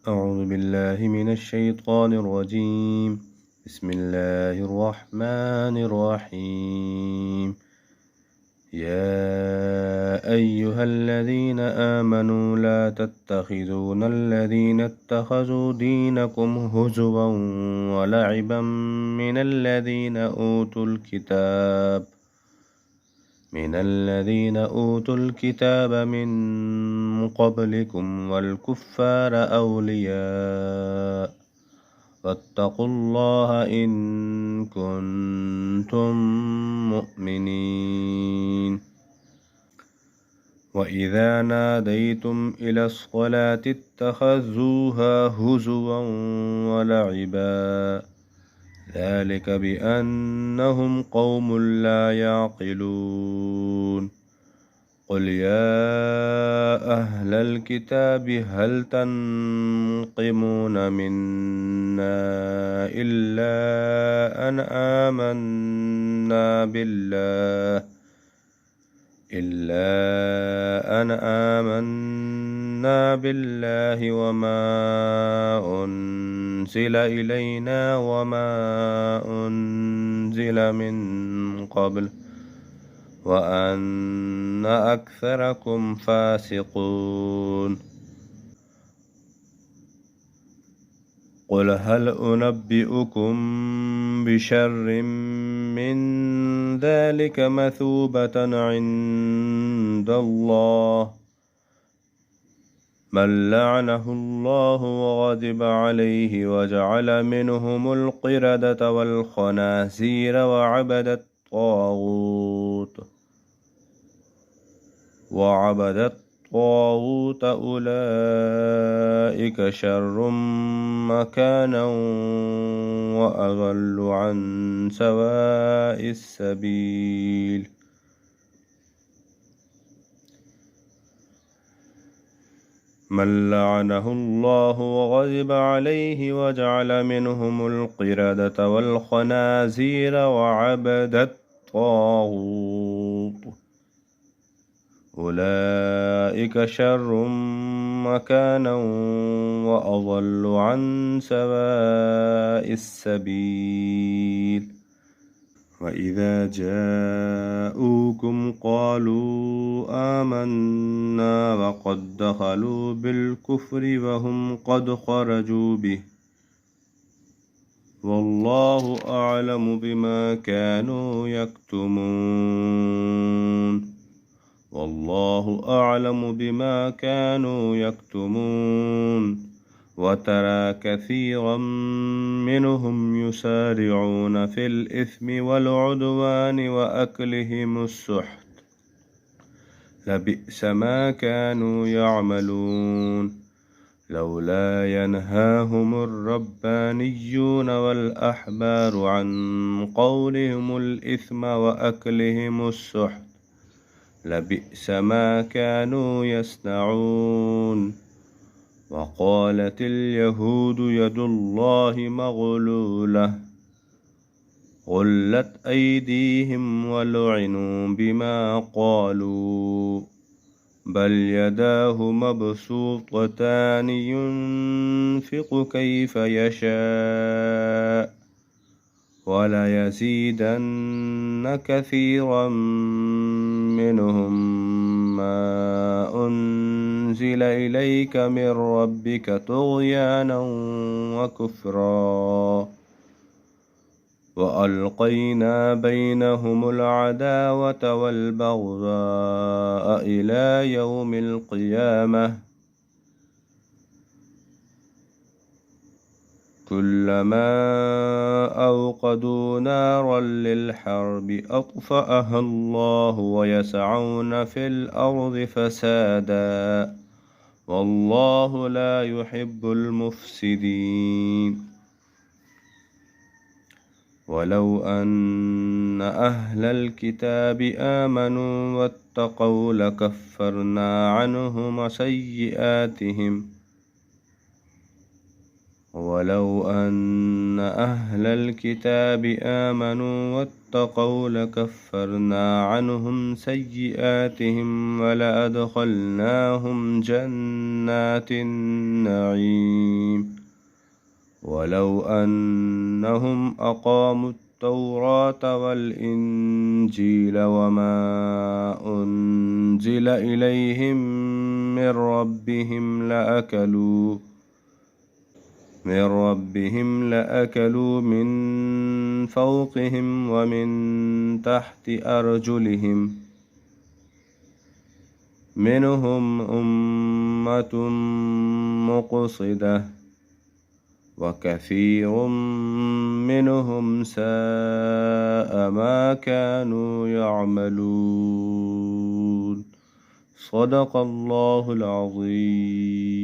أعوذ بالله من الشيطان الرجيم. بسم الله الرحمن الرحيم. يا أيها الذين آمنوا لا تتخذون الذين اتخذوا دينكم هزوا ولعبا من الذين أوتوا الكتاب من قبلكم والكفار أولياء واتقوا الله إن كنتم مؤمنين. وإذا ناديتم إلى الصلاة اتخذوها هزوا ولعبا ذلك بأنهم قوم لا يعقلون. قل يا أهل الكتاب هل تنقمون منا إلا أن آمنا بالله وما أنزل إلينا وما أنزل من قبل وأن أكثركم فاسقون. قل هل أنبئكم بشر من ذلك مثوبة عند الله من لعنه الله وغضب عليه وجعل منهم القردة والخنازير وعبد الطاغوت أولئك شر مكانا وأضل عن سواء السبيل. من لعنه الله وغضب عليه وجعل منهم القردة والخنازير وعبد الطاغوت أولئك شر مكانا وأضل عن سواء السبيل. وإذا جاءوكم قالوا آمنا وقد دخلوا بالكفر وهم قد خرجوا به والله أعلم بما كانوا يكتمون. وترى كثيرا منهم يسارعون في الإثم والعدوان وأكلهم السحت لبئس ما كانوا يعملون. لولا ينهاهم الربانيون والأحبار عن قولهم الإثم وأكلهم السحت لبئس ما كانوا يصنعون. وقالت اليهود يد الله مغلولة غلت أيديهم ولعنوا بما قالوا بل يداه مبسوطتان ينفق كيف يشاء وليزيدن كثيرا منهم ما أنزل إليك من ربك طغيانا وكفرا وألقينا بينهم العداوة والبغضاء إلى يوم القيامة كلما أوقدوا نارا للحرب أطفأها الله ويسعون في الأرض فسادا والله لا يحب المفسدين. ولو أن أهل الكتاب آمنوا واتقوا لكفرنا عنهم سيئاتهم ولو أن أهل الكتاب آمنوا واتقوا لكفرنا عنهم سيئاتهم ولأدخلناهم جنات النعيم ولو أنهم أقاموا التوراة والإنجيل وما أنزل إليهم من ربهم لأكلوا من فوقهم ومن تحت أرجلهم منهم أمة مقتصدة وكثير منهم ساء ما كانوا يعملون صدق الله العظيم.